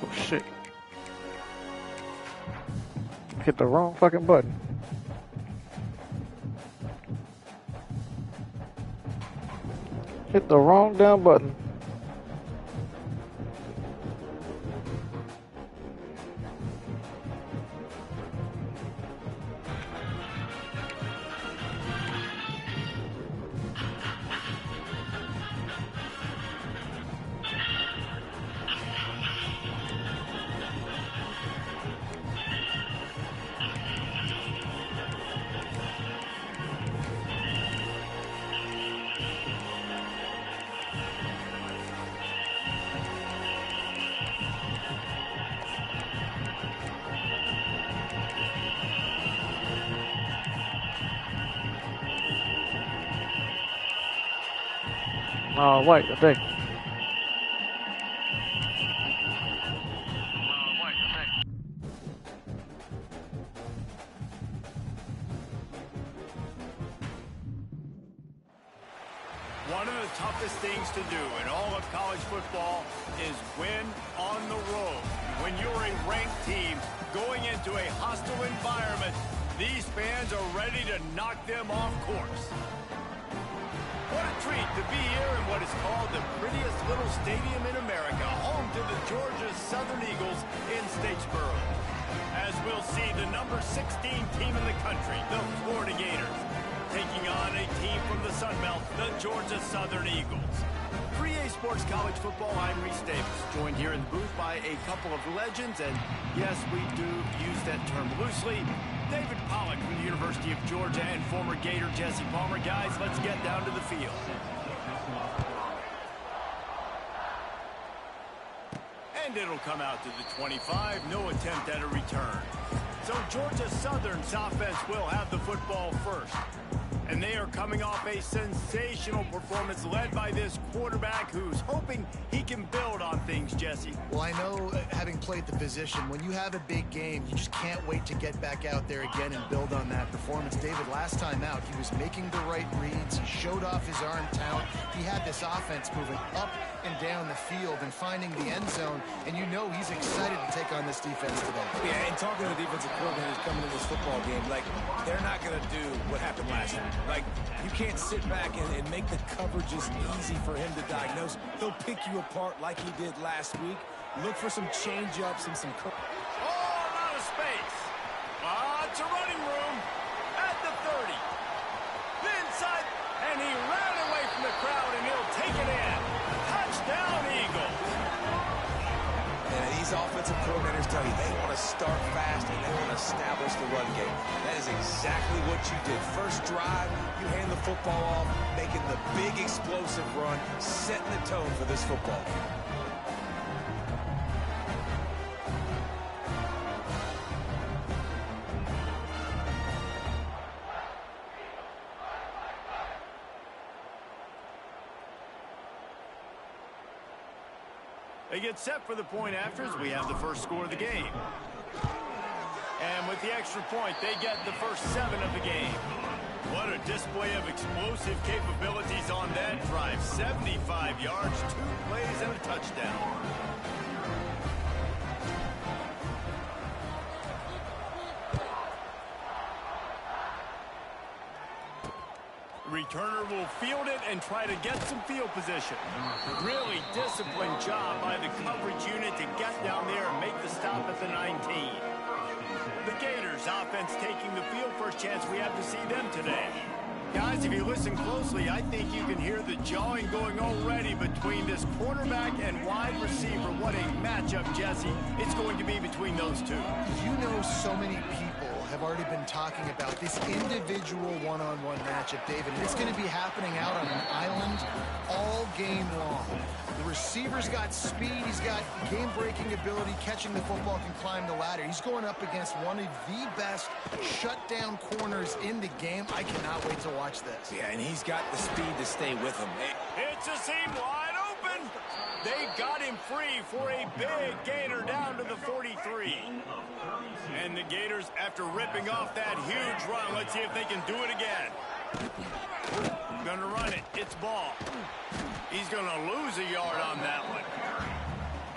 Oh shit. Hit the wrong fucking button. Hit the wrong damn button. White, I think. One of the toughest things to do in all of college football is win on the road. When you're a ranked team going into a hostile environment, these fans are ready to knock them off course. What a treat to be here in what is called the prettiest little stadium in America, home to the Georgia Southern Eagles in Statesboro. As we'll see, the number 16 team in the country, the Florida Gators, taking on a team from the Sun Belt, the Georgia Southern Eagles. For EA Sports College Football, I'm Reese Davis, joined here in the booth by a couple of legends, and yes, we do use that term loosely. David Pollack from the University of Georgia and former Gator Jesse Palmer. Guys, let's get down to the field. And it'll come out to the 25, no attempt at a return. So Georgia Southern's offense will have the football first. And they are coming off a sensational performance led by this quarterback who's hoping he can build on things, Jesse. Well, I know, having played the position, when you have a big game, you just can't wait to get back out there again and build on that performance. David, last time out, he was making the right reads. He showed off his arm talent. He had this offense moving up and down the field and finding the end zone. And you know he's excited to take on this defense today. Yeah, and talking to the defensive coordinators coming to this football game, like, they're not going to do what happened last week. Like, you can't sit back and make the coverages easy for him to diagnose. He'll pick you apart like he did last week. Look for some change-ups and some... Oh, a lot of space. Lots of running room at the 30. The inside, and he ran away from the crowd, and he'll take it in. Touchdown, Eagles. And these offensive coordinators tell you they want to start fast and they want to establish the run game. That is exactly what you did. First drive, you hand the football off, making the big explosive run, setting the tone for this football game. They get set for the point afters. We have the first score of the game. And with the extra point, they get the first 7 of the game. What a display of explosive capabilities on that drive. 75 yards, 2 plays, and a touchdown. Returner will field it and try to get some field position. Really disciplined job by the coverage unit to get down there and make the stop at the 19. The Gators offense taking the field. First chance we have to see them today. Guys, if you listen closely, I think you can hear the jawing going already between this quarterback and wide receiver. What a matchup, Jesse, it's going to be between those two. You know, so many people have already been talking about this individual one-on-one matchup, David. It's going to be happening out on an island all game long. The receiver's got speed, he's got game-breaking ability, catching the football, can climb the ladder. He's going up against one of the best shutdown corners in the game. I cannot wait to watch this. Yeah, and he's got the speed to stay with him. It's a seam wide open. They got him free for a big gainer down to the 43. And the Gators, after ripping off that huge run, let's see if they can do it again. Gonna run it. It's ball. He's gonna lose a yard on that one.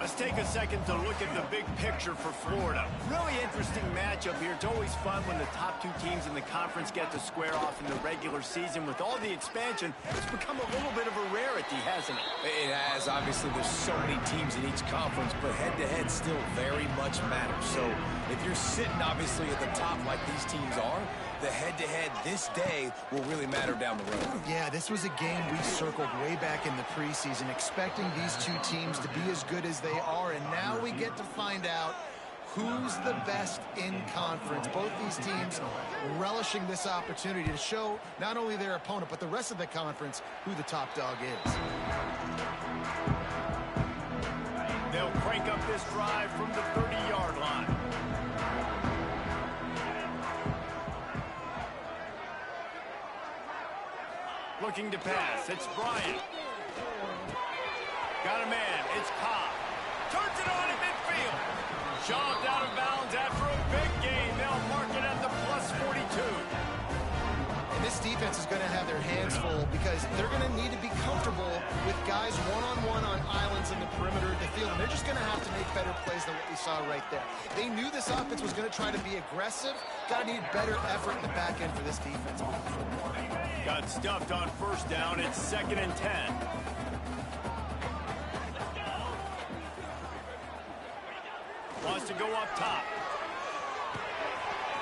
Let's take a second to look at the big picture for Florida. Really interesting matchup here. It's always fun when the top two teams in the conference get to square off in the regular season. With all the expansion, it's become a little bit of a rarity, hasn't it? It has. Obviously, there's so many teams in each conference, but head-to-head still very much matters. So if you're sitting, obviously, at the top like these teams are, the head-to-head this day will really matter down the road. Yeah, this was a game we circled way back in the preseason, expecting these two teams to be as good as they are, and now we get to find out who's the best in conference. Both these teams relishing this opportunity to show not only their opponent, but the rest of the conference who the top dog is. They'll crank up this drive from the 30-yard line. Looking to pass. It's Bryant. Got a man. It's Cobb. Turns it on in midfield. Shoved out of bounds after a big gain. They'll mark it at the plus 42. And this defense is going to have their hands full because they're going to need to be comfortable with guys one-on-one on islands in the perimeter of the field. And they're just going to have to make better plays than what we saw right there. They knew this offense was going to try to be aggressive. Got to need better effort in the back end for this defense. Got stuffed on first down. It's 2nd and 10. Wants to go up top.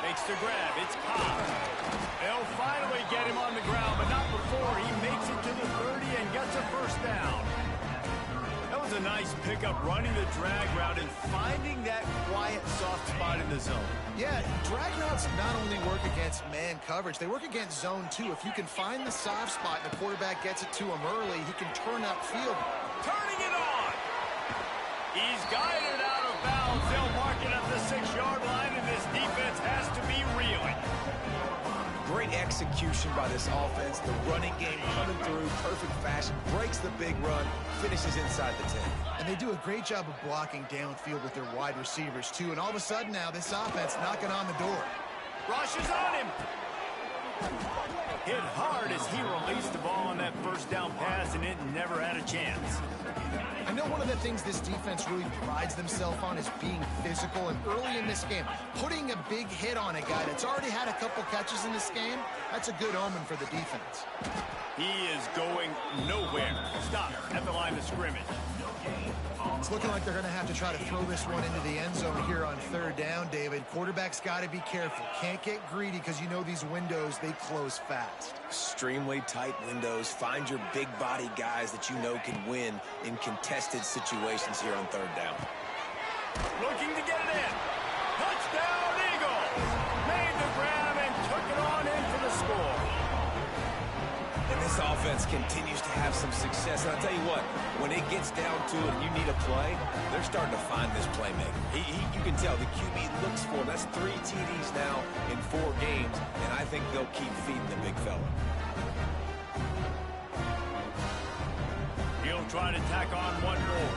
Makes the grab. It's Cobb. They'll finally get him on the ground, but not before he makes it to the 30 and gets a first down. That was a nice pickup, running the drag route and finding that quiet, soft spot in the zone. Yeah, drag routes not only work against man coverage, they work against zone too. If you can find the soft spot and the quarterback gets it to him early, he can turn upfield. Turning it on. He's guided out of bounds. They'll mark it at the 6-yard line, and this defense has to be reeling. Great execution by this offense. The running game coming through, perfect fashion, breaks the big run, finishes inside the 10. And they do a great job of blocking downfield with their wide receivers, too. And all of a sudden now, this offense knocking on the door. Rushes on him. Hit hard as he released the ball on that first down pass, and it never had a chance. I know one of the things this defense really prides themselves on is being physical, and early in this game, putting a big hit on a guy that's already had a couple catches in this game, that's a good omen for the defense. He is going nowhere. Stop at the line of scrimmage. It's looking like they're going to have to try to throw this one into the end zone here on 3rd down, David. Quarterback's got to be careful. Can't get greedy because you know these windows, they close fast. Extremely tight windows. Find your big body guys that you know can win in contested situations here on 3rd down. Looking to get it in. Touchdown, Eagles! Made the grab and took it on in for the score. And this offense continues to have some success. And I'll tell you what, when it gets down to it and you need a play, they're starting to find this playmaker. You can tell the QB looks for him. That's 3 TDs now in 4 games, and I think they'll keep feeding the big fella. He'll try to tack on one more.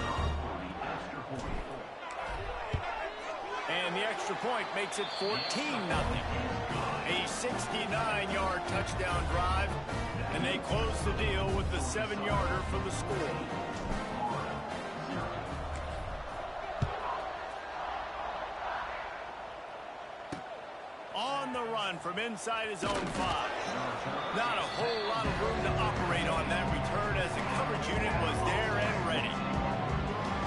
And the extra point makes it 14-0. A 69-yard touchdown drive, and they close the deal with the 7-yarder for the score. On the run from inside his own 5. Not a whole lot of room to operate on that return as the coverage unit was there and ready.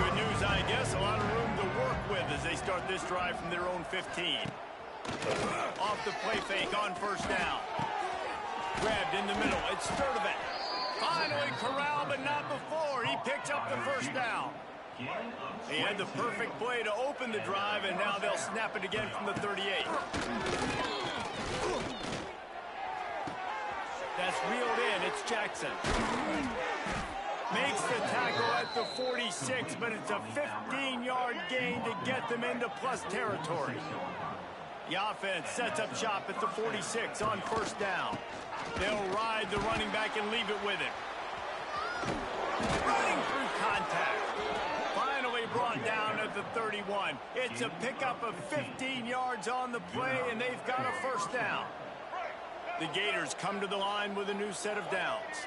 Good news, I guess, a lot of room to work with as they start this drive from their own 15. Off the play fake on first down. Grabbed in the middle. It's Sturdivant. Finally corralled, but not before. He picks up the first down. He had the perfect play to open the drive, and now they'll snap it again from the 38. That's reeled in. It's Jackson. Makes the tackle at the 46, but it's a 15-yard gain to get them into plus territory. The offense sets up shop at the 46 on first down. They'll ride the running back and leave it with him. Running through contact. Finally brought down at the 31. It's a pickup of 15 yards on the play, and they've got a first down. The Gators come to the line with a new set of downs.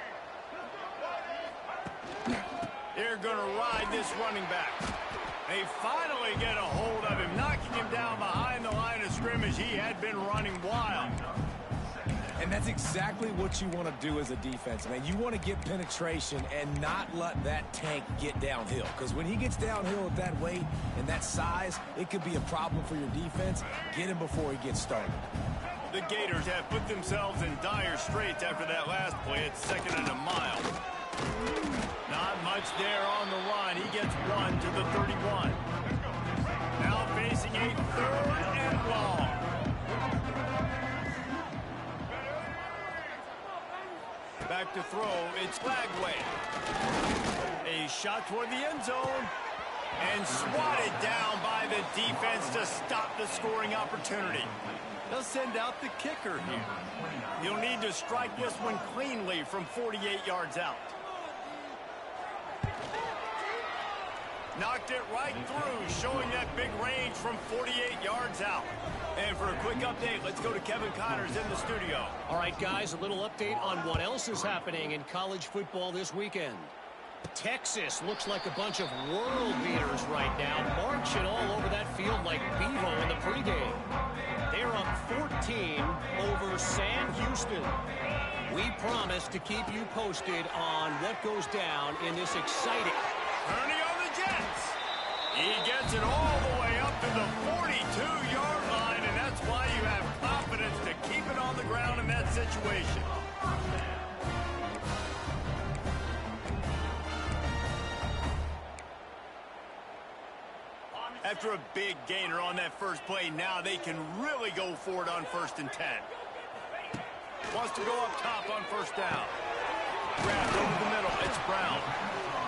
They're going to ride this running back. They finally get a hold of him, knocking him down behind the line of scrimmage. He had been running wild. And that's exactly what you want to do as a defense, man. You want to get penetration and not let that tank get downhill. Because when he gets downhill at that weight and that size, it could be a problem for your defense. Get him before he gets started. The Gators have put themselves in dire straits after that last play at 2nd and a mile. Not much there on the run. He gets 1 to the 31. Now facing a 3rd and long. Back to throw, it's Lagway. A shot toward the end zone. And swatted down by the defense to stop the scoring opportunity. They'll send out the kicker here. He'll need to strike this one cleanly from 48 yards out. Knocked it right through, showing that big range from 48 yards out. And for a quick update, let's go to Kevin Connors in the studio. All right, guys, a little update on what else is happening in college football this weekend. Texas looks like a bunch of world beaters right now, marching all over that field like Bevo in the pregame. They're up 14 over Sam Houston. We promise to keep you posted on what goes down in this exciting... Ernie on the Jets. He gets it all the way up to the 42-yard line, and that's why you have confidence to keep it on the ground in that situation. After a big gainer on that first play, now they can really go for it on 1st and 10. Wants to go up top on 1st down. Grabbed over the middle. It's Brown.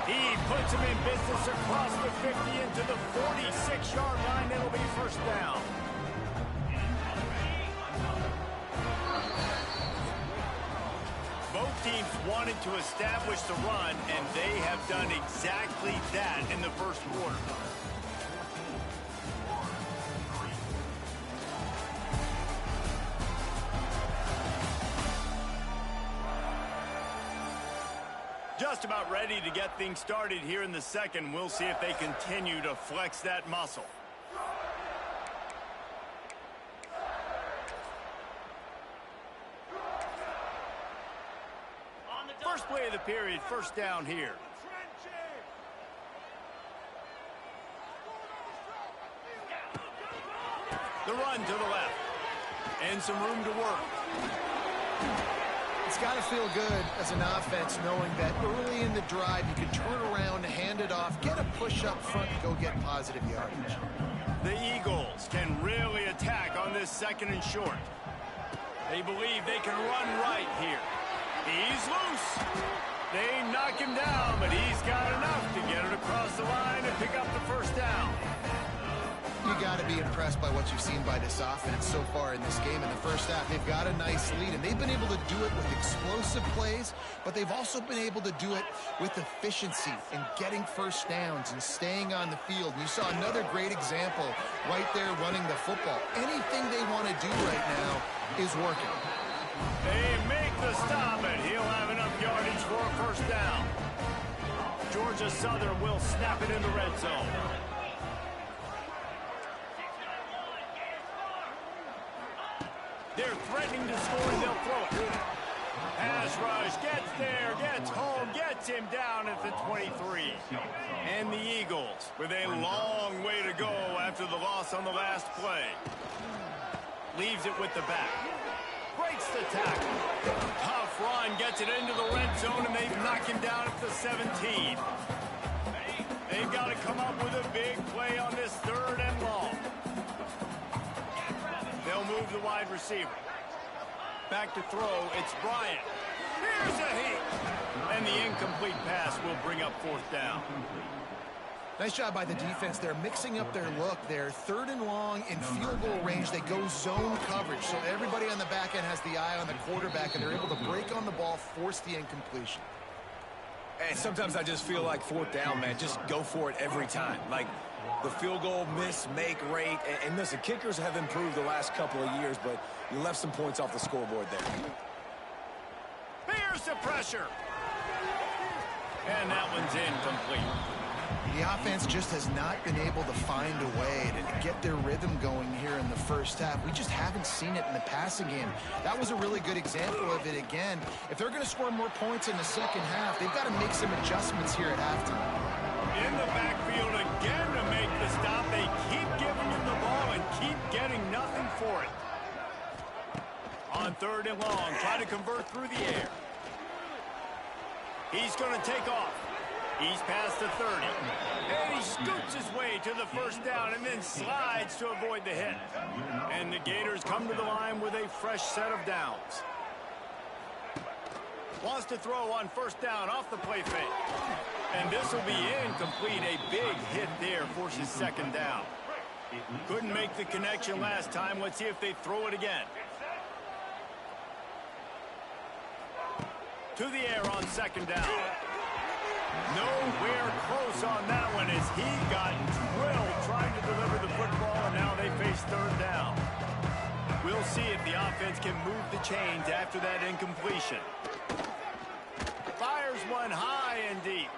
He puts him in business across the 50 into the 46-yard line. It'll be 1st down. Both teams wanted to establish the run, and they have done exactly that in the first quarter. Just about ready to get things started here in the second. We'll see if they continue to flex that muscle. First play of the period, 1st down here. The run to the left. And some room to work. It's got to feel good as an offense knowing that early in the drive you can turn around, hand it off, get a push up front, and go get positive yardage. The Eagles can really attack on this 2nd and short. They believe they can run right here. He's loose. They knock him down, but he's got enough to get it across the line and pick up the 1st down. You got to be impressed by what you've seen by this offense so far in this game. In the first half, they've got a nice lead, and they've been able to do it with explosive plays, but they've also been able to do it with efficiency and getting 1st downs and staying on the field. And you saw another great example right there running the football. Anything they want to do right now is working. They make the stop, and he'll have enough yardage for a 1st down. Georgia Southern will snap it in the red zone. They're threatening to score, and they'll throw it. Pass rush, gets there, gets home, gets him down at the 23. And the Eagles with a long way to go after the loss on the last play. Leaves it with the back. Breaks the tackle. Tough run, gets it into the red zone, and they knock him down at the 17. They've got to come up with a big play on this 3rd and long. They'll move the wide receiver. Back to throw, it's Bryant. Here's a hit. And the incomplete pass will bring up 4th down. Nice job by the defense. They're mixing up their look. They're 3rd and long in field goal range. They go zone coverage. So everybody on the back end has the eye on the quarterback, and they're able to break on the ball, force the incompletion. And sometimes I just feel like 4th down, man. Just go for it every time. Like the field goal miss, make rate. And listen, kickers have improved the last couple of years, but you left some points off the scoreboard there. Here's the pressure. And that one's incomplete. The offense just has not been able to find a way to get their rhythm going here in the first half. We just haven't seen it in the passing game. That was a really good example of it again. If they're going to score more points in the second half, they've got to make some adjustments here at halftime. In the backfield again to make the stop. They keep giving him the ball and keep getting nothing for it. On 3rd and long, try to convert through the air. He's going to take off. He's past the 30. And he scoots his way to the first down and then slides to avoid the hit. And the Gators come to the line with a fresh set of downs. Wants to throw on 1st down off the play fake. And this will be incomplete. A big hit there forces 2nd down. Couldn't make the connection last time. Let's see if they throw it again. To the air on 2nd down. Nowhere close on that one as he got drilled trying to deliver the football, and now they face 3rd down. We'll see if the offense can move the chains after that incompletion. Fires one high and deep.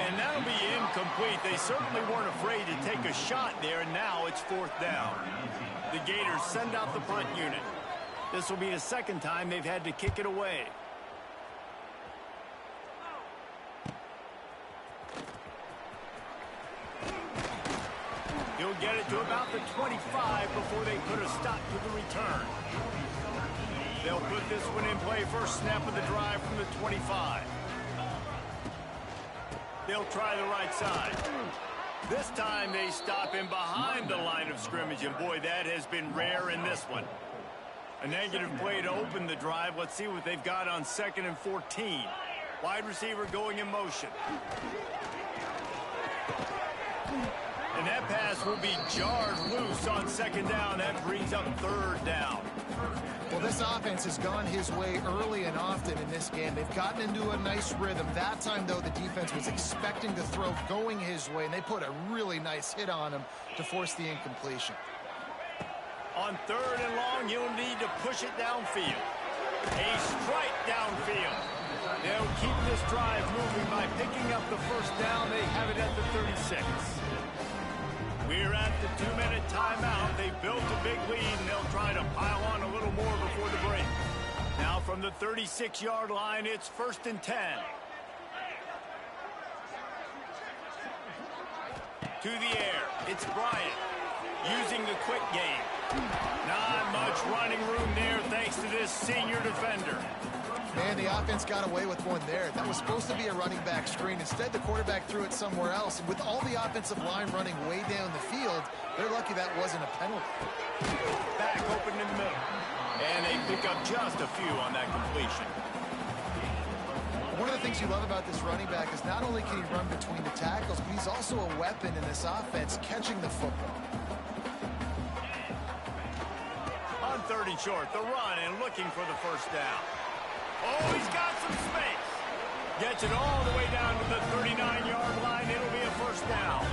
And that'll be incomplete. They certainly weren't afraid to take a shot there, and now it's 4th down. The Gators send out the punt unit. This will be the 2nd time they've had to kick it away. He'll get it to about the 25 before they put a stop to the return. They'll put this one in play first snap of the drive from the 25. They'll try the right side. This time they stop him behind the line of scrimmage, and boy, that has been rare in this one. A negative play to open the drive. Let's see what they've got on 2nd and 14. Wide receiver going in motion. And that pass will be jarred loose on 2nd down. That brings up 3rd down. Well, this offense has gone his way early and often in this game. They've gotten into a nice rhythm. That time, though, the defense was expecting the throw going his way, and they put a really nice hit on him to force the incompletion. On 3rd and long, you'll need to push it downfield. A strike downfield. They'll keep this drive moving by picking up the 1st down. They have it at the 36. We're at the 2-minute timeout. They built a big lead, and they'll try to pile on a little more before the break. Now from the 36-yard line, it's 1st and 10. To the air, it's Bryant using the quick game. Not much running room there thanks to this senior defender. Man, the offense got away with one there. That was supposed to be a running back screen. Instead, the quarterback threw it somewhere else. And with all the offensive line running way down the field, they're lucky that wasn't a penalty. Back open in the middle. And they pick up just a few on that completion. One of the things you love about this running back is not only can he run between the tackles, but he's also a weapon in this offense, catching the football. On 3rd and short, the run and looking for the 1st down. Oh, he's got some space. Gets it all the way down to the 39-yard line. It'll be a 1st down.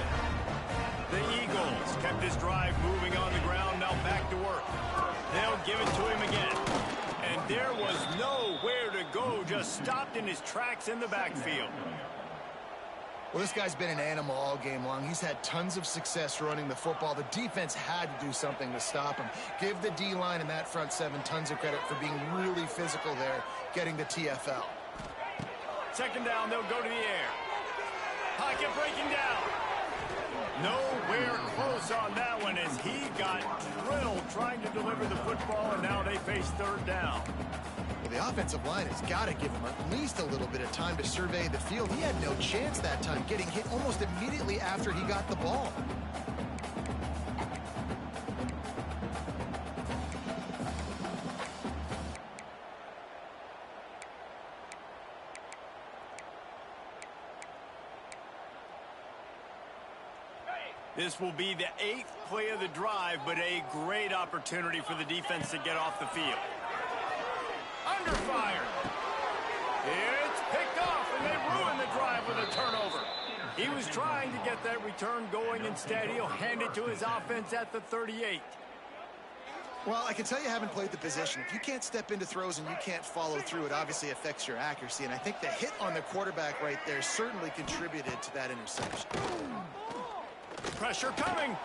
The Eagles kept this drive moving on the ground. Now back to work. They'll give it to him again. And there was nowhere to go. Just stopped in his tracks in the backfield. Well, this guy's been an animal all game long. He's had tons of success running the football. The defense had to do something to stop him. Give the D-line and that front 7 tons of credit for being really physical there, getting the TFL. 2nd down, they'll go to the air. Pocket breaking down. Nowhere close on that one as he got drilled trying to deliver the football, and now they face 3rd down. Well, the offensive line has got to give him at least a little bit of time to survey the field. He had no chance that time, getting hit almost immediately after he got the ball. This will be the 8th play of the drive, but a great opportunity for the defense to get off the field. Under fire. It's picked off, and they ruin the drive with a turnover. He was trying to get that return going. Instead, he'll hand it to his offense at the 38. Well, I can tell you haven't played the position. If you can't step into throws and you can't follow through, it obviously affects your accuracy. And I think the hit on the quarterback right there certainly contributed to that interception. Pressure coming.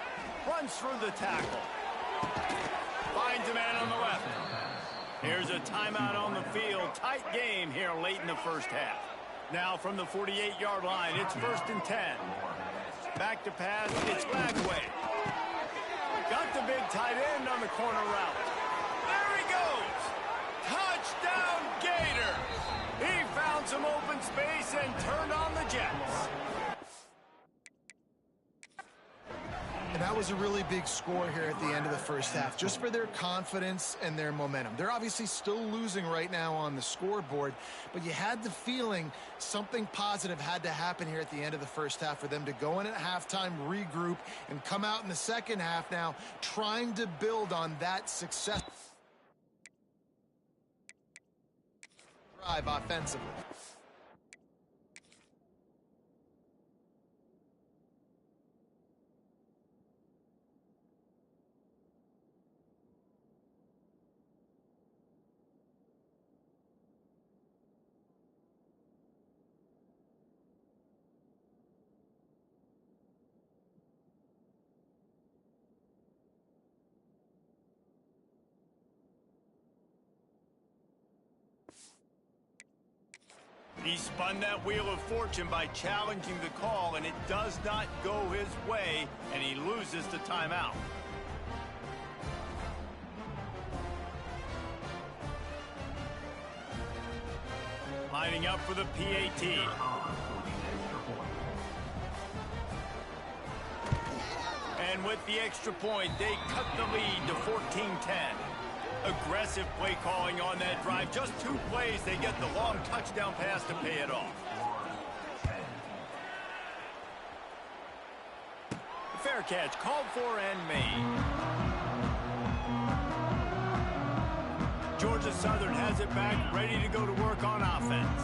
Runs through the tackle. Finds a man on the left. Here's a timeout on the field. Tight game here late in the first half. Now from the 48-yard line, it's 1st and 10. Back to pass, it's Lagway. Got the big tight end on the corner route. There he goes. Touchdown, Gator. He found some open space and turned on the Jets. And that was a really big score here at the end of the first half, just for their confidence and their momentum. They're obviously still losing right now on the scoreboard, but you had the feeling something positive had to happen here at the end of the first half for them to go in at halftime, regroup, and come out in the second half now trying to build on that success drive offensively. He spun that wheel of fortune by challenging the call, and it does not go his way, and he loses the timeout. Lining up for the PAT. And with the extra point, they cut the lead to 14-10. Aggressive play calling on that drive. Just 2 plays, they get the long touchdown pass to pay it off. Fair catch, called for and made. Georgia Southern has it back, ready to go to work on offense.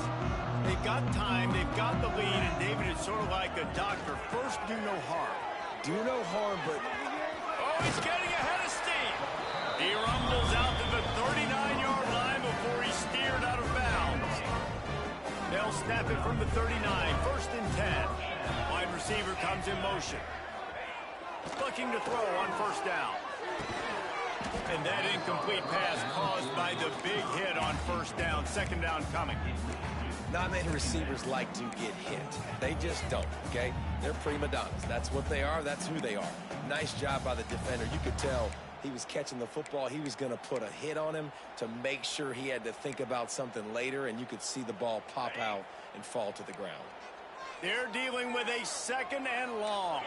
They've got time, they've got the lead, and David is sort of like a doctor. First, do no harm. Do no harm, but... Oh, he's getting ahead of steam. He rumbles out to the 39-yard line before he's steered out of bounds. They'll snap it from the 39, 1st and 10. Wide receiver comes in motion. Looking to throw on 1st down. And that incomplete pass caused by the big hit on 1st down. 2nd down coming. Not many receivers like to get hit. They just don't, okay? They're prima donnas. That's what they are. That's who they are. Nice job by the defender. You could tell he was catching the football. He was going to put a hit on him to make sure he had to think about something later, and you could see the ball pop out and fall to the ground. They're dealing with a 2nd and long.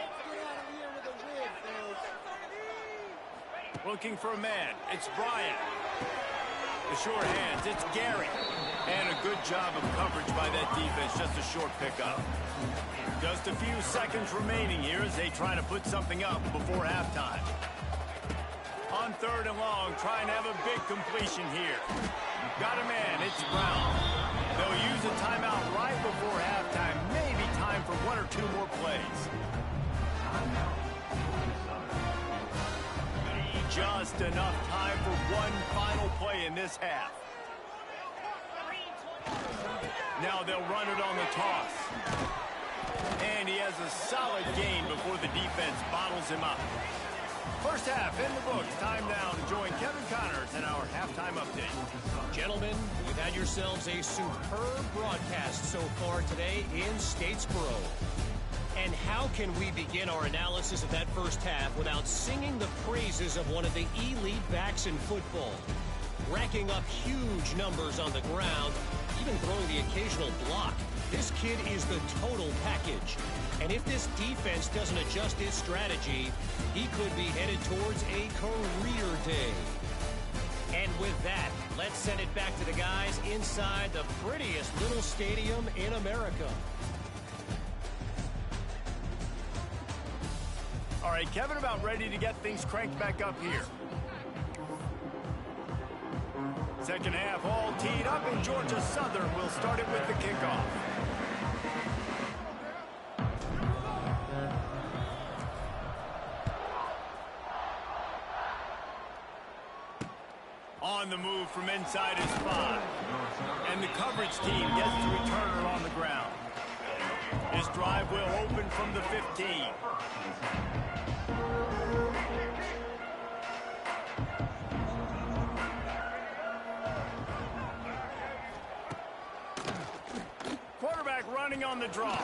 Looking for a man. It's Bryant. The short hands. It's Gary. And a good job of coverage by that defense. Just a short pickup. Just a few seconds remaining here as they try to put something up before halftime. On 3rd and long, trying to have a big completion here. Got a man. It's Brown. They'll use a timeout right before halftime. Maybe time for 1 or 2 more plays. Just enough time for one final play in this half. Now they'll run it on the toss. And he has a solid gain before the defense bottles him up. First half in the books. Time now to join Kevin Connors in our halftime update. Gentlemen, you've had yourselves a superb broadcast so far today in Statesboro. And how can we begin our analysis of that first half without singing the praises of one of the elite backs in football? Racking up huge numbers on the ground, even throwing the occasional block. This kid is the total package. And if this defense doesn't adjust its strategy, he could be headed towards a career day. And with that, let's send it back to the guys inside the prettiest little stadium in America. All right, Kevin, about ready to get things cranked back up here. Second half all teed up, and Georgia Southern will start it with the kickoff. On the move from inside his 5. And the coverage team gets the returner on the ground. His drive will open from the 15. Quarterback running on the draw.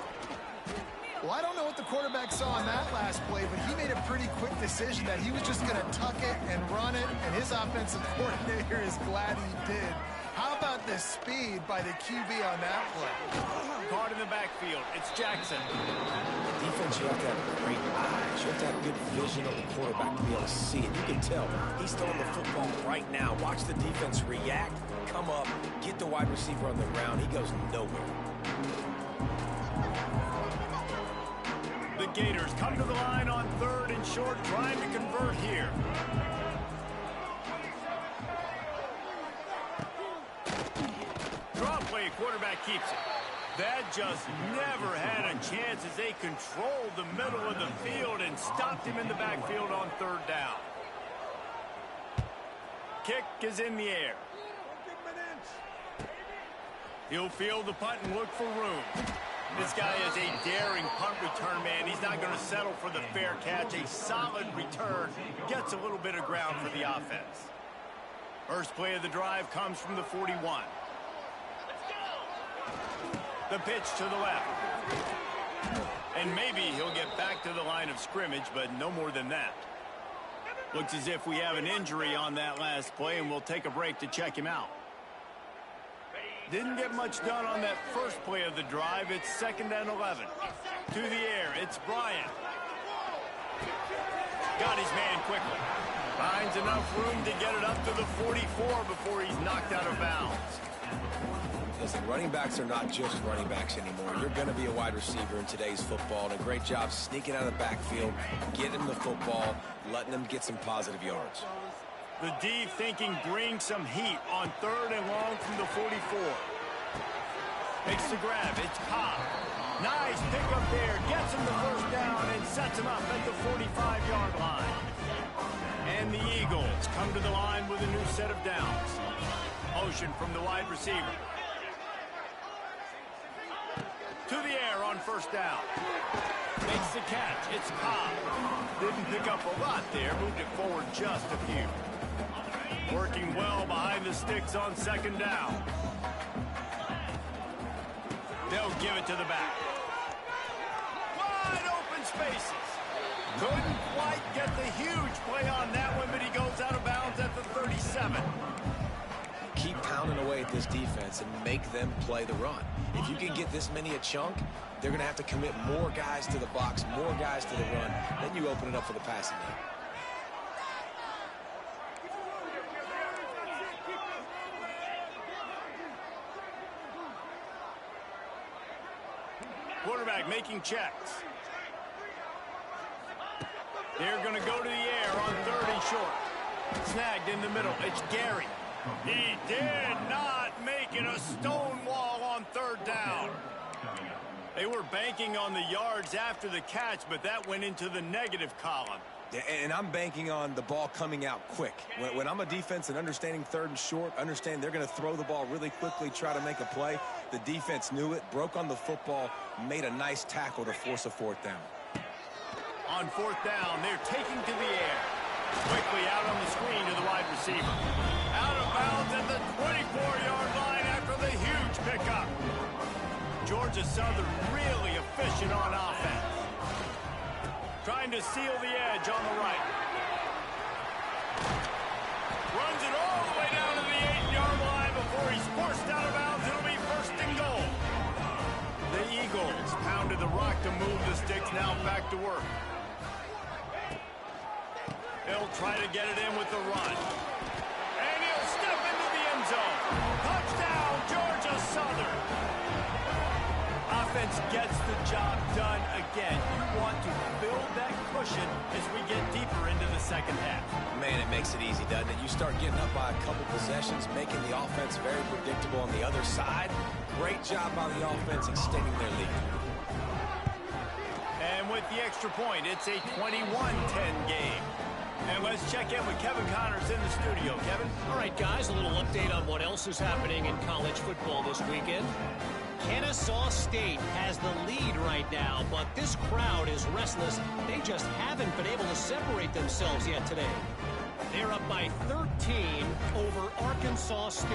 Well, I don't know what the quarterback saw in that last play, but he made a pretty quick decision that he was just going to tuck it and run it, and his offensive coordinator is glad he did. How about the speed by the QB on that play? Caught in the backfield. It's Jackson. Defense, you have to have great eyes. You have to have good vision of the quarterback to be able to see it. You can tell he's throwing the football right now. Watch the defense react, come up, get the wide receiver on the ground. He goes nowhere. The Gators come to the line on 3rd and short, trying to convert here. Draw play, quarterback keeps it. That just never had a chance as they controlled the middle of the field and stopped him in the backfield on 3rd down. Kick is in the air. He'll field the punt and look for room. This guy is a daring punt return man. He's not going to settle for the fair catch. A solid return. Gets a little bit of ground for the offense. First play of the drive comes from the 41. The pitch to the left. And maybe he'll get back to the line of scrimmage, but no more than that. Looks as if we have an injury on that last play, and we'll take a break to check him out. Didn't get much done on that first play of the drive. It's 2nd and 11. To the air, it's Bryant. Got his man quickly. Finds enough room to get it up to the 44 before he's knocked out of bounds. Listen, running backs are not just running backs anymore. You're going to be a wide receiver in today's football, and a great job sneaking out of the backfield, getting the football, letting them get some positive yards. The D thinking bring some heat on 3rd and long from the 44. Makes the grab. It's Cobb. Nice pickup there. Gets him the first down and sets him up at the 45-yard line. And the Eagles come to the line with a new set of downs. Motion from the wide receiver. To the air on 1st down. Makes the catch. It's Cobb. Didn't pick up a lot there. Moved it forward just a few. Working well behind the sticks on 2nd down. They'll give it to the back. Wide open spaces. Couldn't quite get the huge play on that one, but he goes out of bounds at the 37. Keep pounding away at this defense and make them play the run. If you can get this many a chunk, they're going to have to commit more guys to the box, more guys to the run. Then you open it up for the passing game. Quarterback making checks. They're going to go to the air on 3rd and short. Snagged in the middle. It's Gary. He did not make it a stone wall on 3rd down. They were banking on the yards after the catch, but that went into the negative column. And I'm banking on the ball coming out quick. When I'm a defense and understanding 3rd and short, understand they're going to throw the ball really quickly, try to make a play. The defense knew it, broke on the football, made a nice tackle to force a 4th down. On 4th down, they're taking to the air. Quickly out on the screen to the wide receiver. Out of bounds at the 24-yard line after the huge pickup. Georgia Southern really efficient on offense. Trying to seal the edge on the right. Runs it all the way down to the 8-yard line before he's forced out of bounds. It'll be 1st and goal. The Eagles pounded the rock to move the sticks. Now back to work. He'll try to get it in with the run. And he'll step into the end zone. Touchdown, Georgia Southern. Offense gets the job done again. You want to build that cushion as we get deeper into the 2nd half. Man, it makes it easy, doesn't it? You start getting up by a couple possessions, making the offense very predictable on the other side. Great job by the offense extending their lead. And with the extra point, it's a 21-10 game. And let's check in with Kevin Connors in the studio. Kevin? All right, guys, a little update on what else is happening in college football this weekend. Kennesaw State has the lead right now, but this crowd is restless. They just haven't been able to separate themselves yet today. They're up by 13 over Arkansas State.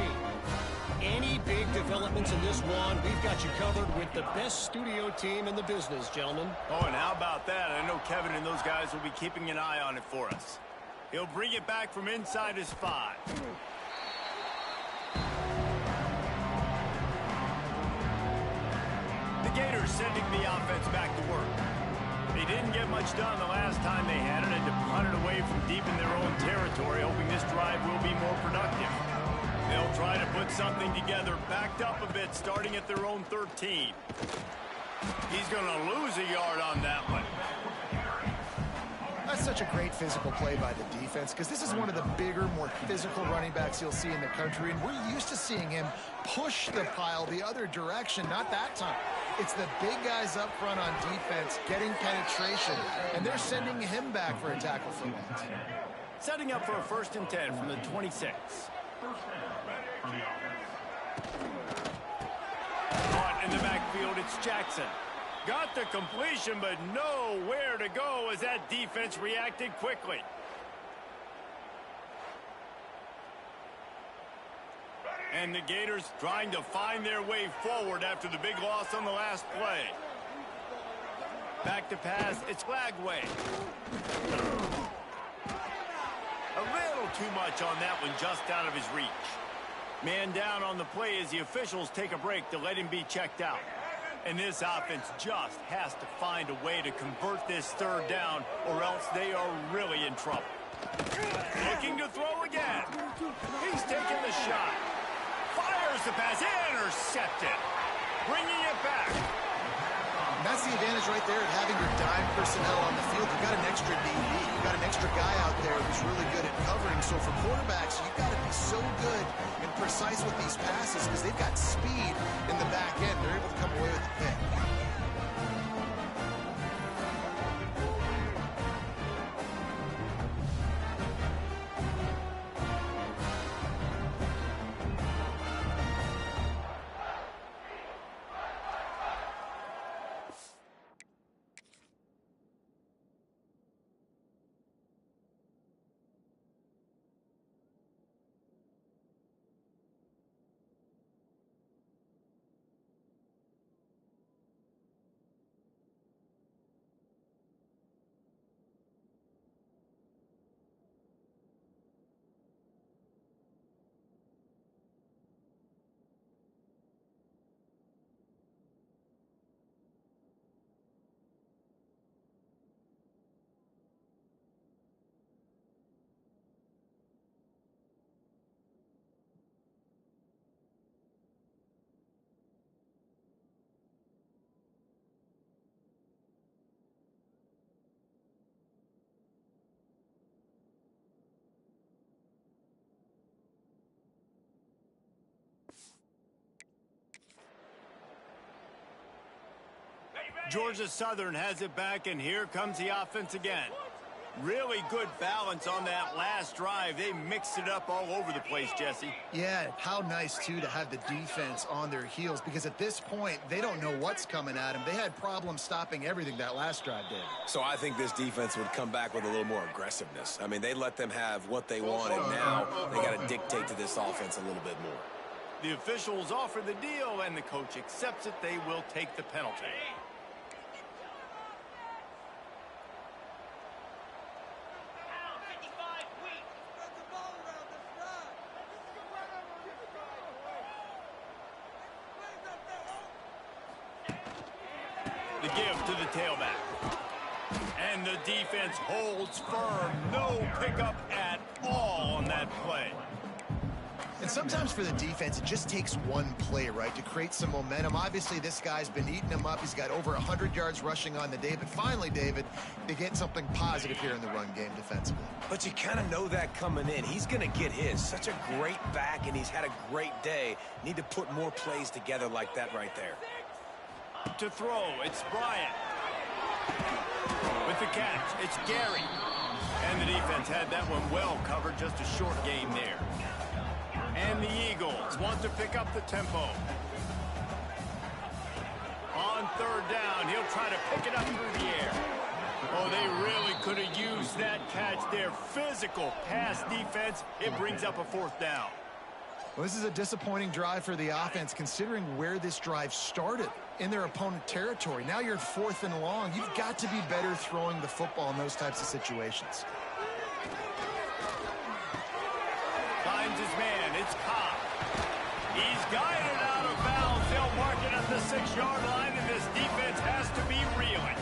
Any big developments in this one, we've got you covered with the best studio team in the business, gentlemen. Oh, and how about that? I know Kevin and those guys will be keeping an eye on it for us. He'll bring it back from inside his 5. The Gators sending the offense back to work. They didn't get much done the last time they had it, and to punt it away from deep in their own territory, hoping this drive will be more productive. They'll try to put something together, backed up a bit, starting at their own 13. He's going to lose a yard on that one. That's such a great physical play by the defense, because this is one of the bigger, more physical running backs you'll see in the country, and we're used to seeing him push the pile the other direction. Not that time. It's the big guys up front on defense getting penetration, and they're sending him back for a tackle for loss. Setting up for a 1st and 10 from the 26. Caught in the backfield, it's Jackson. Got the completion, but nowhere to go as that defense reacted quickly. And the Gators trying to find their way forward after the big loss on the last play. Back to pass, it's Lagway. A little too much on that one, just out of his reach. Man down on the play as the officials take a break to let him be checked out. And this offense just has to find a way to convert this 3rd down, or else they are really in trouble. Looking to throw again. He's taking the shot. Fires the pass, intercepted. Bringing it back. And that's the advantage right there of having your dime personnel on the field. You've got an extra DB. You've got an extra guy out there who's really good at covering. So for quarterbacks, you've got to be so good and precise with these passes because they've got speed in the back end. They're able to come away with the pick. Georgia Southern has it back, and here comes the offense again. Really good balance on that last drive. They mixed it up all over the place, Jesse. Yeah, how nice, too, to have the defense on their heels, because at this point, they don't know what's coming at them. They had problems stopping everything that last drive did. So I think this defense would come back with a little more aggressiveness. I mean, they let them have what they wanted. Now they got to dictate to this offense a little bit more. The officials offer the deal, and the coach accepts it. They will take the penalty. The give to the tailback. And the defense holds firm. No pickup at all on that play. And sometimes for the defense, it just takes one play, right, to create some momentum. Obviously, this guy's been eating them up. He's got over 100 yards rushing on the day. But finally, David, they get something positive here in the run game defensively. But you kind of know that coming in. He's going to get his. Such a great back, and he's had a great day. Need to put more plays together like that right there. To throw, it's Bryant. With the catch, it's Gary. And the defense had that one well covered, just a short game there. And the Eagles want to pick up the tempo. On third down, he'll try to pick it up through the air. Oh, they really could have used that catch there. Physical pass defense. It brings up a fourth down. Well, this is a disappointing drive for the offense, considering where this drive started in their opponent territory. Now you're 4th and long. You've got to be better throwing the football in those types of situations. Finds his man. It's Cobb. He's guided out of bounds. They'll mark it at the 6-yard line, and this defense has to be reeling.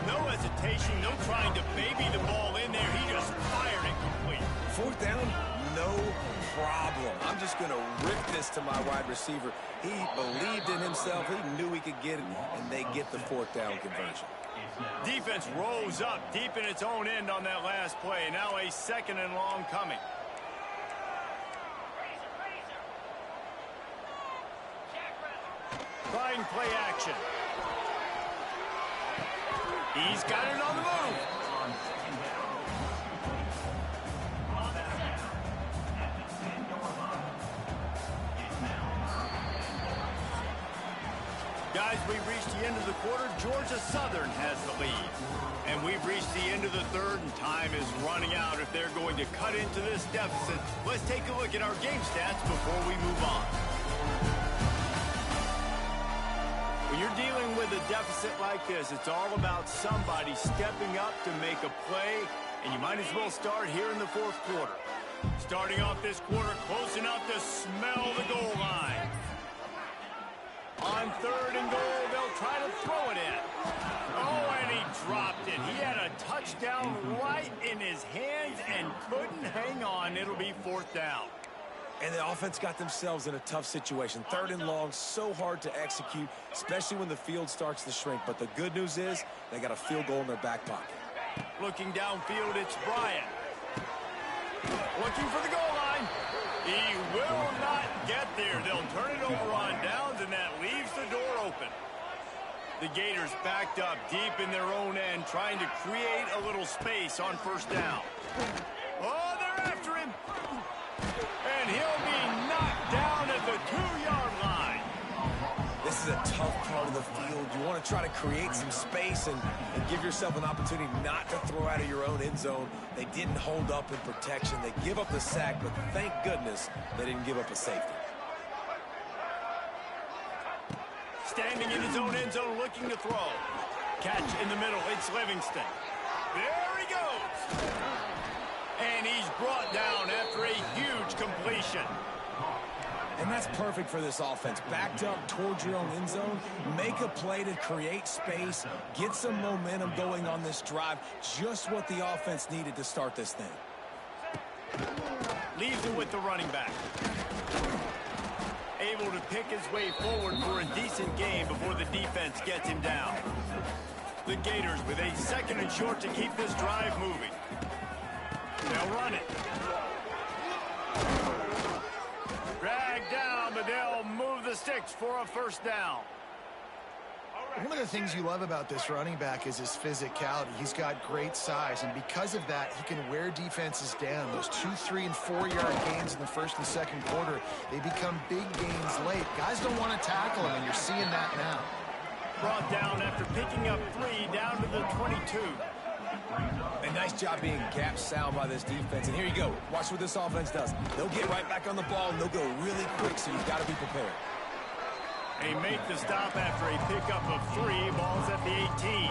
No hesitation, no trying to baby the ball in there. He just fired it complete. 4th down, no problem. I'm just going to rip this to my wide receiver. He believed in himself. He knew he could get it, and they get the 4th down conversion. Defense rose up deep in its own end on that last play. Now a 2nd and long coming. Trying play action. He's got it on the move. Guys, we've reached the end of the quarter. Georgia Southern has the lead. And we've reached the end of the third, and time is running out if they're going to cut into this deficit. Let's take a look at our game stats before we move on. When you're dealing with a deficit like this, it's all about somebody stepping up to make a play, and you might as well start here in the 4th quarter. Starting off this quarter close enough to smell the goal line. On 3rd and goal, they'll try to throw it in. Oh, and he dropped it. He had a touchdown right in his hands and couldn't hang on. It'll be 4th down. And the offense got themselves in a tough situation. 3rd and long, so hard to execute, especially when the field starts to shrink. But the good news is they got a field goal in their back pocket. Looking downfield, it's Bryant. Looking for the goal line. He will not get there. They'll turn it over on downs, and that leaves the door open. The Gators backed up deep in their own end, trying to create a little space on 1st down. Oh, they're after him. And he'll be knocked down at the 2-yard line. This is a tough part of the field. You want to try to create some space and give yourself an opportunity not to throw out of your own end zone. They didn't hold up in protection. They give up the sack, but thank goodness they didn't give up a safety. Standing in his own end zone, looking to throw. Catch in the middle. It's Livingston. There he goes. And he's brought down after a huge completion. And that's perfect for this offense. Backed up towards your own end zone, make a play to create space, get some momentum going on this drive. Just what the offense needed to start this thing. Leaves it with the running back. Able to pick his way forward for a decent game before the defense gets him down. The Gators with a 2nd and short to keep this drive moving. They'll run it. Drag down, but they'll move the sticks for a 1st down. One of the things you love about this running back is his physicality. He's got great size, and because of that, he can wear defenses down. Those 2-, 3-, and 4-yard gains in the 1st and 2nd quarter, they become big gains late. Guys don't want to tackle him, and you're seeing that now. Brought down after picking up 3 down to the 22. A nice job being gap sound by this defense. And here you go. Watch what this offense does. They'll get right back on the ball, and they'll go really quick, so you've got to be prepared. They make the stop after a pickup of 3. Ball's at the 18.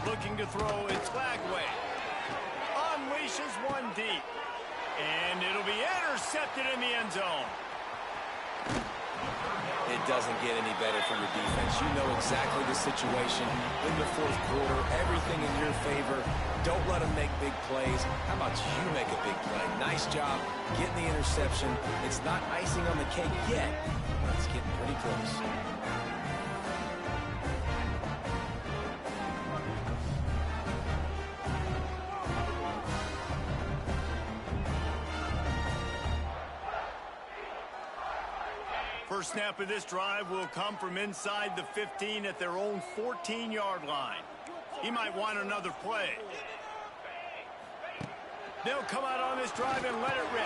Looking to throw, it's Lagway. Unleashes one deep. And it'll be intercepted in the end zone. It doesn't get any better for your defense. You know exactly the situation in the 4th quarter. Everything in your favor. Don't let them make big plays. How about you make a big play? Nice job getting the interception. It's not icing on the cake yet, but it's getting pretty close. First snap of this drive will come from inside the 15 at their own 14-yard line. He might want another play. They'll come out on this drive and let it rip.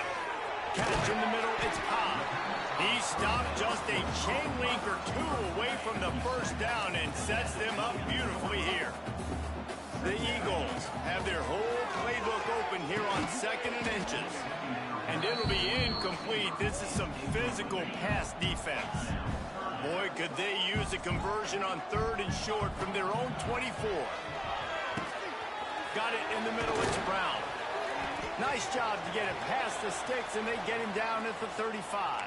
Catch in the middle, it's Cobb. He stopped just a chain link or two away from the first down and sets them up beautifully here. The Eagles have their whole playbook open here on 2nd and inches. And it'll be incomplete. This is some physical pass defense. Boy, could they use a conversion on 3rd and short from their own 24. Got it in the middle, it's Brown. Nice job to get it past the sticks, and they get him down at the 35.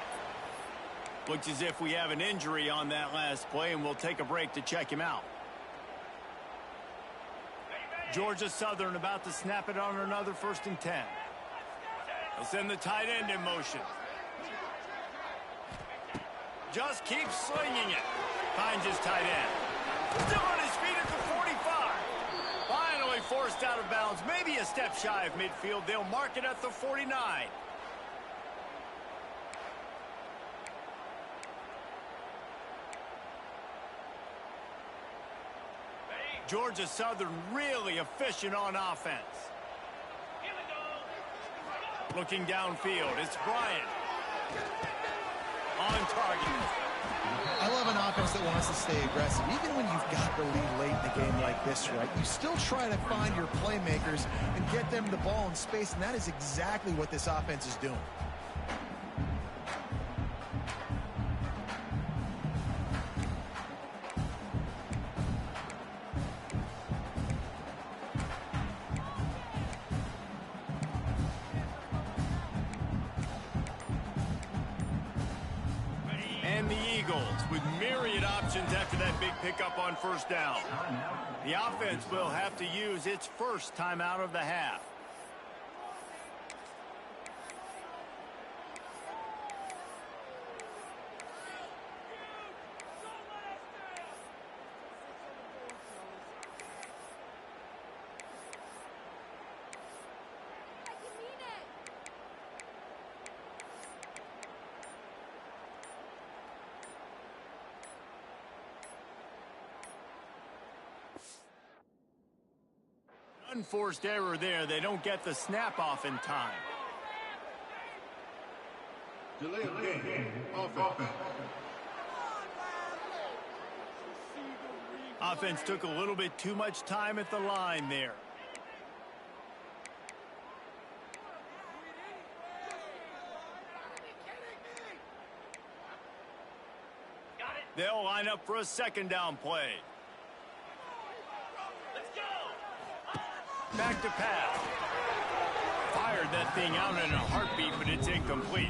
Looks as if we have an injury on that last play, and we'll take a break to check him out. Georgia Southern about to snap it on another 1st and 10. They'll send the tight end in motion. Just keeps slinging it. Finds his tight end. Still on his feet at the 45. Finally forced out of bounds. Maybe a step shy of midfield. They'll mark it at the 49. Georgia Southern really efficient on offense. Looking downfield, it's Bryant. On target. I love an offense that wants to stay aggressive. Even when you've got the lead late in the game like this, right, you still try to find your playmakers and get them the ball in space, and that is exactly what this offense is doing. And the Eagles with myriad options after that big pickup on 1st down. The offense will have to use its first timeout of the half. Unforced error there. They don't get the snap off in time. Delay of game. Offense. Offense took a little bit too much time at the line there. They'll line up for a 2nd down play. Back to pass. Fired that thing out in a heartbeat, but it's incomplete.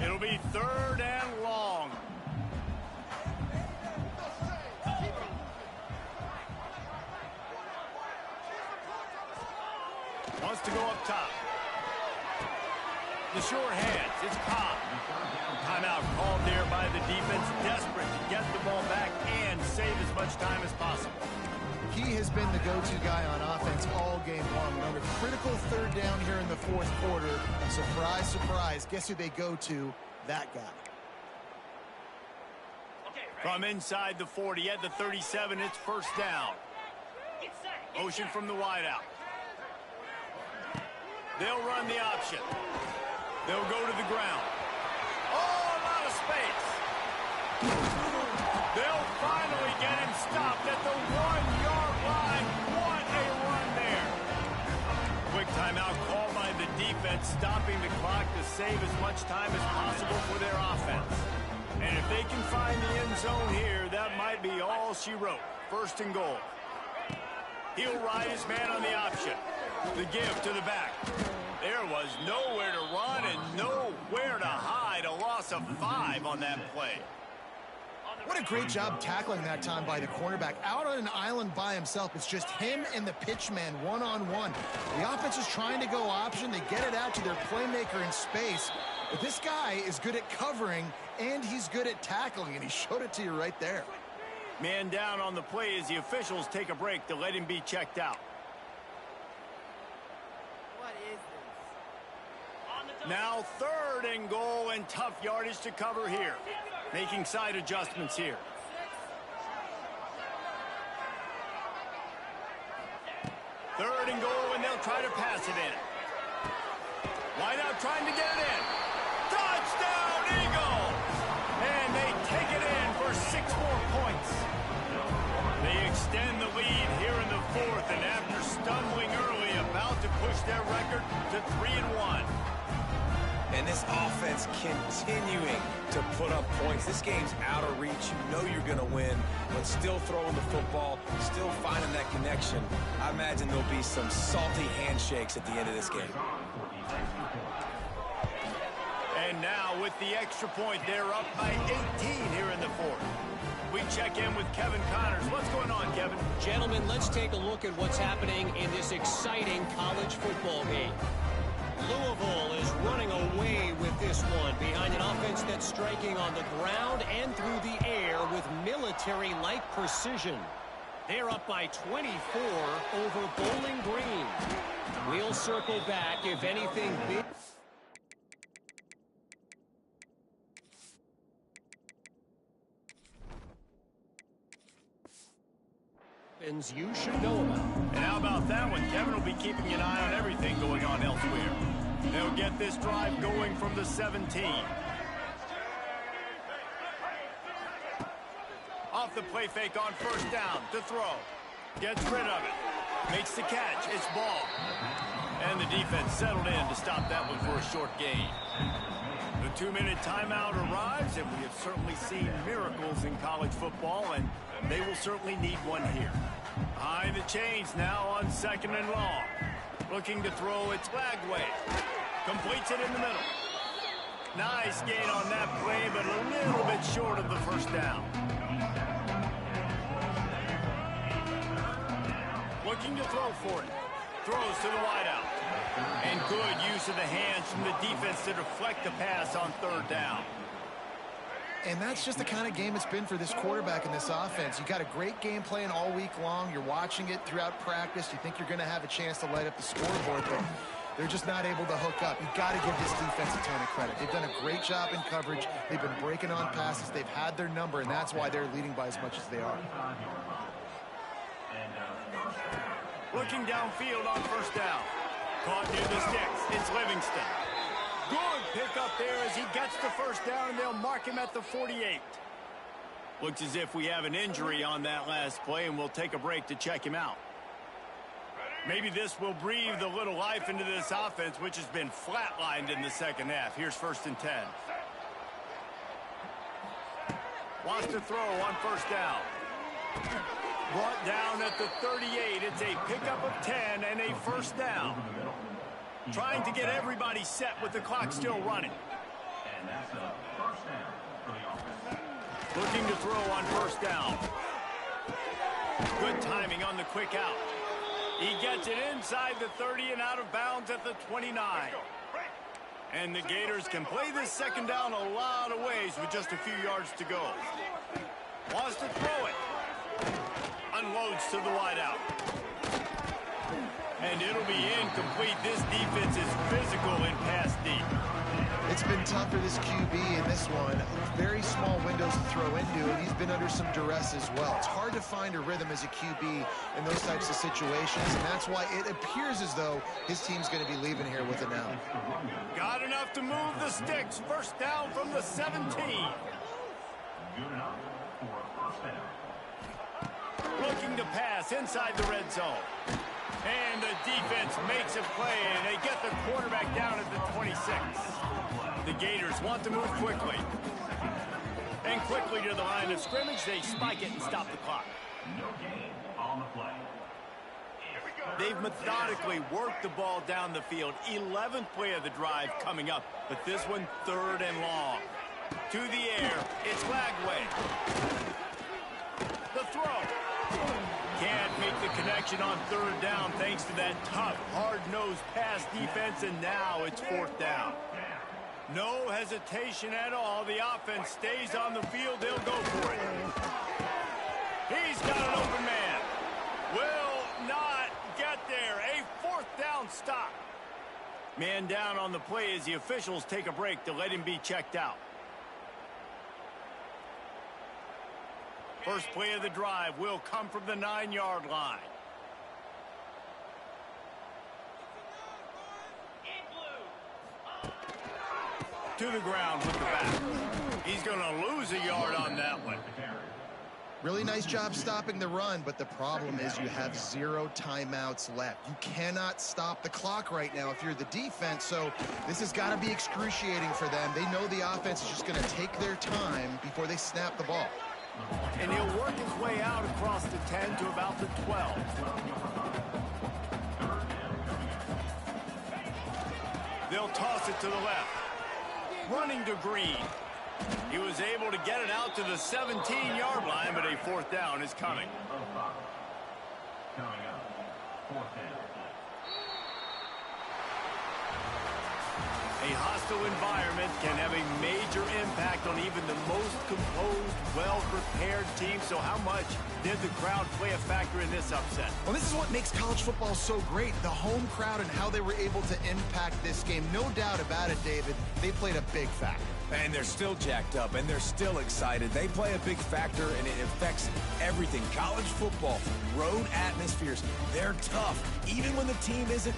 It'll be 3rd and long. Wants to go up top. The short hands, it's Cobb. Timeout called there by the defense, desperate to get the ball back and save as much time as possible. He has been the go-to guy on offense all game long. On a critical 3rd down here in the 4th quarter, surprise, surprise, guess who they go to? That guy. From inside the 40 at the 37, it's 1st down. Motion from the wideout. They'll run the option. They'll go to the ground. Oh, a lot of space. They'll finally get him stopped at the 1-yard line. What a run there. Quick timeout called by the defense, stopping the clock to save as much time as possible for their offense. And if they can find the end zone here, that might be all she wrote. 1st and goal. He'll ride his man on the option. The give to the back. There was nowhere to run and nowhere to hide. A loss of 5 on that play. What a great job tackling that time by the cornerback. Out on an island by himself. It's just him and the pitch man one-on-one. The offense is trying to go option. They get it out to their playmaker in space. But this guy is good at covering, and he's good at tackling, and he showed it to you right there. Man down on the play as the officials take a break to let him be checked out. Now 3rd and goal and tough yardage to cover here. Making side adjustments here. Third and goal, and they'll try to pass it in. Wideout trying to get it in. Touchdown, Eagles! And they take it in for 6 more points. They extend the lead here in the fourth, and after stumbling early, about to push their record to 3-1. And this offense continuing to put up points. This game's out of reach. You know you're going to win, but still throwing the football, still finding that connection. I imagine there'll be some salty handshakes at the end of this game. And now with the extra point, they're up by 18 here in the fourth. We check in with Kevin Connors. What's going on, Kevin? Gentlemen, let's take a look at what's happening in this exciting college football game. Louisville is running away with this one behind an offense that's striking on the ground and through the air with military-like precision. They're up by 24 over Bowling Green. We'll circle back if anything big. You should know about. And how about that one? Kevin will be keeping an eye on everything going on elsewhere. They'll get this drive going from the 17. Off the play fake on first down to throw. Gets rid of it. Makes the catch. It's ball. And the defense settled in to stop that one for a short gain. The 2-minute timeout arrives, and we have certainly seen miracles in college football, and they will certainly need one here. Behind the chains now on 2nd and long. Looking to throw it Lagway. Completes it in the middle. Nice gain on that play, but a little bit short of the first down. Looking to throw for it. Throws to the wideout. And good use of the hands from the defense to deflect the pass on 3rd down. And that's just the kind of game it's been for this quarterback in this offense. You got a great game plan all week long. You're watching it throughout practice. You think you're going to have a chance to light up the scoreboard, but they're just not able to hook up. You've got to give this defense a ton of credit. They've done a great job in coverage. They've been breaking on passes. They've had their number, and that's why they're leading by as much as they are. Looking downfield on first down. Caught near the sticks. It's Livingston. Good pick up there as he gets the first down, and they'll mark him at the 48. Looks as if we have an injury on that last play, and we'll take a break to check him out. Maybe this will breathe a little life into this offense, which has been flatlined in the second half. Here's 1st and 10. Wants to throw on first down. Brought down at the 38. It's a pickup of 10 and a first down. Trying to get everybody set with the clock still running. Looking to throw on first down. Good timing on the quick out. He gets it inside the 30 and out of bounds at the 29. And the Gators can play this second down a lot of ways with just a few yards to go. Wants to throw it. Unloads to the wideout. And it'll be incomplete. This defense is physical and pass deep. It's been tough for this QB in this one. Very small windows to throw into, and he's been under some duress as well. It's hard to find a rhythm as a QB in those types of situations, and that's why it appears as though his team's going to be leaving here with it now. Got enough to move the sticks. First down from the 17. Looking to pass inside the red zone. And the defense makes a play, and they get the quarterback down at the 26. The Gators want to move quickly. And quickly to the line of scrimmage, they spike it and stop the clock. They've methodically worked the ball down the field. 11th play of the drive coming up, but this one 3rd and long. To the air, it's Lagway. The throw. Can't make the connection on 3rd down thanks to that tough, hard-nosed pass defense, and now it's 4th down. No hesitation at all. The offense stays on the field. They'll go for it. He's got an open man. Will not get there. A 4th down stop. Man down on the play as the officials take a break to let him be checked out. First play of the drive will come from the 9-yard line. to the ground with the back. He's going to lose a yard on that one. Really nice job stopping the run, but the problem is you have 0 timeouts left. You cannot stop the clock right now if you're the defense, so this has got to be excruciating for them. They know the offense is just going to take their time before they snap the ball. And he'll work his way out across the 10 to about the 12. They'll toss it to the left. Running to Green. He was able to get it out to the 17-yard line, but a 4th down is coming. A hostile environment can have a major impact on even the most composed, well-prepared team. So how much did the crowd play a factor in this upset? Well, this is what makes college football so great, the home crowd and how they were able to impact this game. No doubt about it, David. They played a big factor. And they're still jacked up, and they're still excited. They play a big factor, and it affects everything. College football, road atmospheres, they're tough, even when the team isn't...